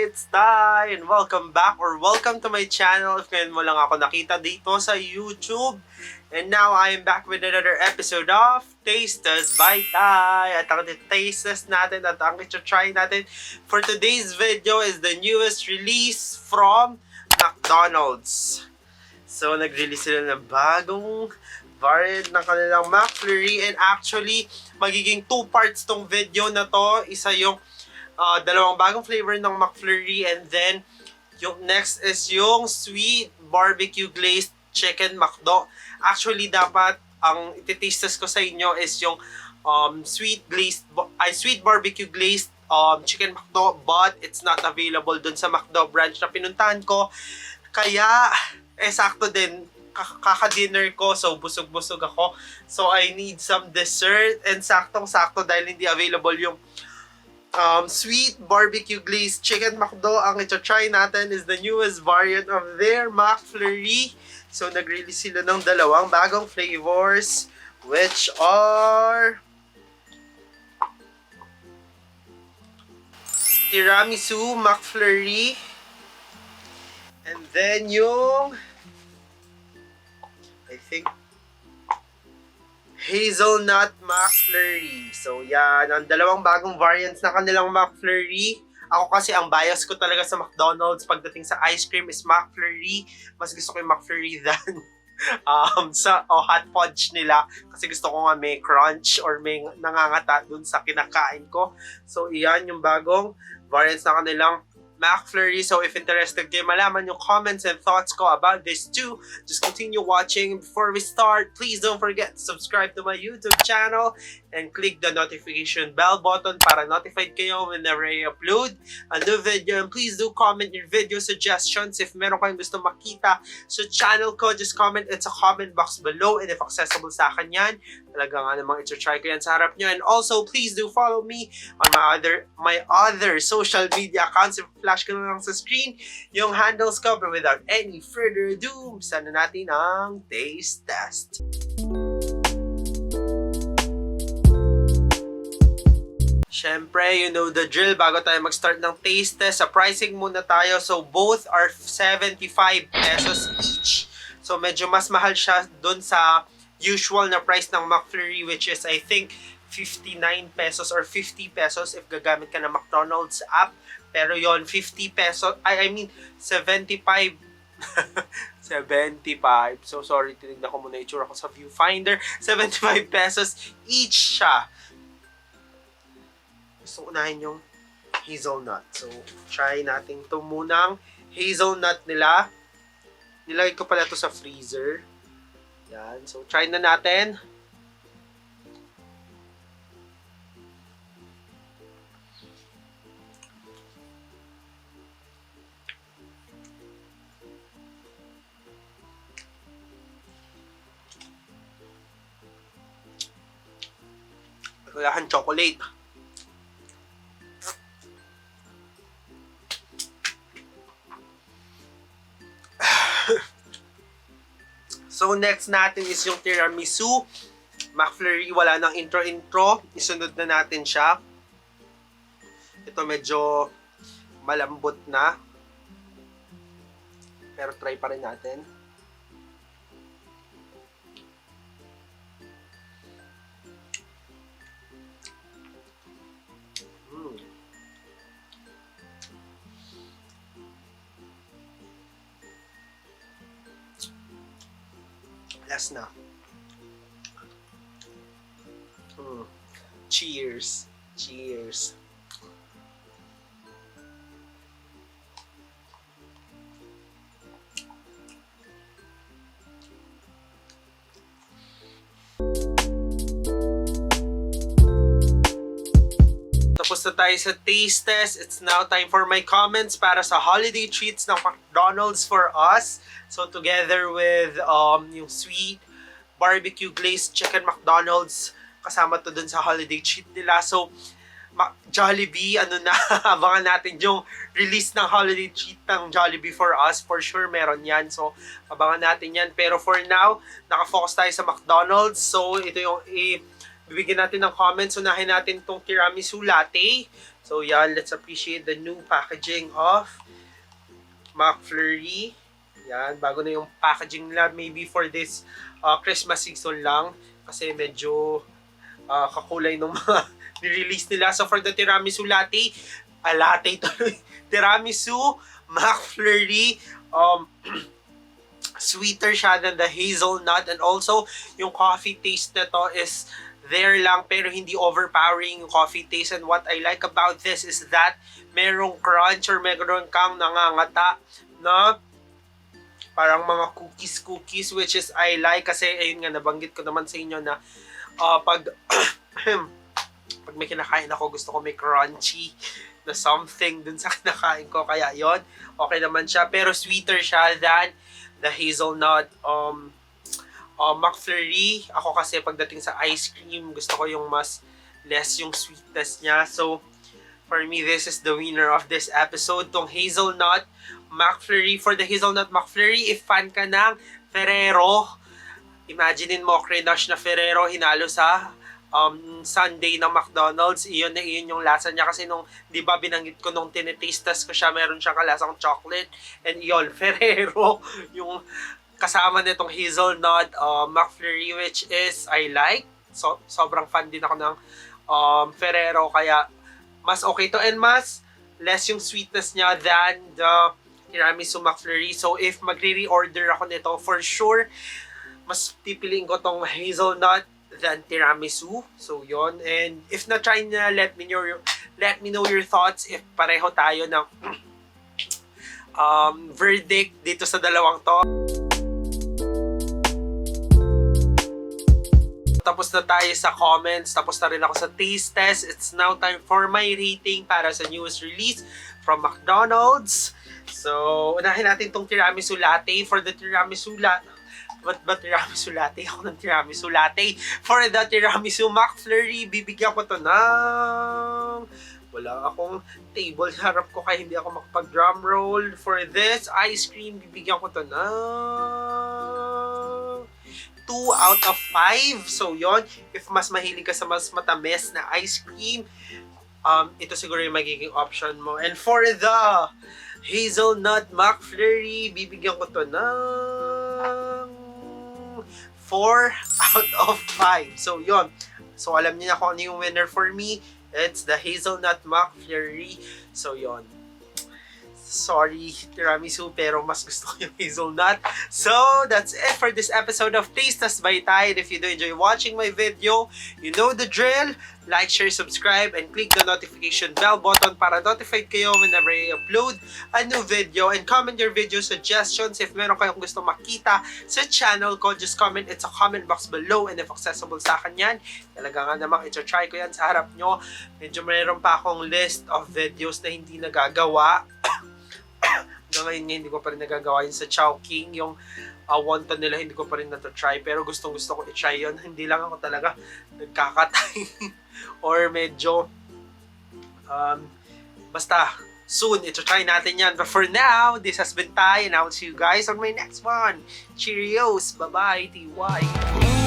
it's Ty, and welcome back or welcome to my channel if ngayon mo lang ako nakita dito sa YouTube. And now I am back with another episode of Taste Test by Ty. At ang taste test natin at ang try natin for today's video is the newest release from McDonald's. So nag-release sila ng bagong variant ng kanilang McFlurry, and actually magiging 2 parts tong video na to. Isa yung dalawang bagong flavor ng McFlurry, and then yung next is yung sweet barbecue glazed chicken McDo. Actually dapat ang iti-taste test ko sa inyo is yung sweet barbecue glazed chicken McDo, but it's not available dun sa McDo branch na pinuntahan ko. Kaya sakto din, kaka-dinner ko, so busog-busog ako. So I need some dessert, and saktong-sakto dahil hindi available yung sweet barbecue glazed chicken McDo. Ang ito-try natin is the newest variant of their McFlurry. So nag-release sila ng dalawang bagong flavors, which are Tiramisu McFlurry, and then yung I think Hazelnut McFlurry. So yan, ang dalawang bagong variants na kanilang McFlurry. Ako kasi ang bias ko talaga sa McDonald's pagdating sa ice cream is McFlurry. Mas gusto ko yung McFlurry than sa hot fudge nila, kasi gusto ko nga may crunch or may nangangata dun sa kinakain ko. So iyan yung bagong variants na kanilang McFlurry. So if interested kayo malaman yung comments and thoughts ko about this too, just continue watching. Before we start, please don't forget to subscribe to my YouTube channel and click the notification bell button para notified kayo whenever I upload a new video. And please do comment your video suggestions. If meron kayong gusto makita sa channel ko, just comment it sa comment box below, and if accessible sa akin yan, talaga nga namang ito-try ko yan sa harap nyo. And also, please do follow me on my other social media accounts. If flash ko na lang sa screen yung handles ko, but without any further ado, sana natin ang taste test. Siyempre, you know the drill. Bago tayo mag-start ng taste test, sa pricing muna tayo. So, both are 75 pesos each. So, medyo mas mahal siya dun sa usual na price ng McFlurry, which is, I think, 59 pesos or 50 pesos if gagamit ka ng McDonald's app. Pero yon 50 pesos, I mean, 75. 75. So, sorry, tinignan ko muna itsura ko sa viewfinder. 75 pesos each siya. Gusto unahin yung hazelnut. So, try natin ito munang hazelnut nila. Nilagay ko pala ito sa freezer. Yan. So, try na natin. Walahan chocolate. So next natin is yung tiramisu McFlurry. Wala nang intro. Isunod na natin siya. Ito medyo malambot na, pero try pa rin natin. Last na. Cheers. Cheers. Tapos na tayo sa taste test. It's now time for my comments para sa holiday treats ng McDonald's for us. So together with yung sweet barbecue glazed chicken McDonald's, kasama to dun sa holiday treat nila. So Jollibee, abangan natin yung release ng holiday treat ng Jollibee for us. For sure meron yan. So abangan natin yan. Pero for now, nakafocus tayo sa McDonald's. So ito yung bibigyan natin ng comments. Unahin natin tong tiramisu latte. So yan, let's appreciate the new packaging of McFlurry. Yan, bago na yung packaging nila. Maybe for this Christmas season lang. Kasi medyo kakulay ng mga ni-release nila. So for the tiramisu latte, latte tuloy. Tiramisu, McFlurry, sweeter siya than the hazelnut, and also yung coffee taste na to is there lang pero hindi overpowering yung coffee taste. And what I like about this is that merong crunch or meron kang nangangata na parang mga cookies which is I like kasi ayun nga nabanggit ko naman sa inyo na pag pag may kinakain ako gusto ko may crunchy na something dun sa kinakain ko, kaya yon okay naman siya pero sweeter siya than the hazelnut McFlurry. Ako kasi pagdating sa ice cream, gusto ko yung mas less yung sweetness niya. So, for me, this is the winner of this episode. Tong hazelnut McFlurry. For the hazelnut McFlurry, if fan ka ng Ferrero, imaginein mo, crush na Ferrero, hinalo sa sundae ng McDonald's, iyon na iyon yung lasa niya kasi nung, di ba binanggit ko nung tinitestas ko siya, meron siyang kalasang chocolate, and iyon, Ferrero, yung kasama nitong hazelnut McFlurry, which is, I like, so, sobrang fan din ako ng Ferrero, kaya mas okay to, and mas less yung sweetness niya than the tiramisu McFlurry. So, if magre-reorder ako nito, for sure, mas pipiliin ko tong hazelnut than tiramisu. So, yon. And if na-try na, let me know your thoughts if pareho tayo ng verdict dito sa dalawang to. Tapos na tayo sa comments, tapos na rin ako sa taste test. It's now time for my rating para sa newest release from McDonald's. So, unahin natin tong tiramisu latte. For the tiramisu latte, ba tiramisu latte? Ako ng tiramisu latte. For the tiramisu McFlurry, bibigyan ko to ng... Wala akong table sa harap ko kaya hindi ako makapag-drum roll. For this ice cream, bibigyan ko to ng 2 out of 5. So, yon. If mas mahilig ka sa mas matamis na ice cream, ito siguro yung magiging option mo. And for the hazelnut McFlurry, bibigyan ko to ng 4 out of 5. So, yon. So, alam niyo na kung ano yung winner for me. It's the hazelnut McFlurry. So, yon. Sorry, tiramisu, pero mas gusto ko yung hazelnut. So, that's it for this episode of Taste Test by Ty. And if you do enjoy watching my video, you know the drill. Like, share, subscribe, and click the notification bell button para notified kayo whenever I upload a new video. And comment your video suggestions. If meron kayong gusto makita sa channel ko, just comment it sa comment box below. And if accessible sa akin yan, talaga nga namang ito-try ko yan sa harap nyo. Medyo mayroon pa akong list of videos na hindi nagagawa. Hanggang ngayon hindi ko pa rin nagagawa yun sa Chowking, yung wonton nila hindi ko pa rin na-try, pero gustong gusto ko i-try yun. Hindi lang ako talaga nagkakatay or medyo basta soon ito-try natin yan. But for now, this has been Ty and I will see you guys on my next one. Cheerios! Bye-bye! TY!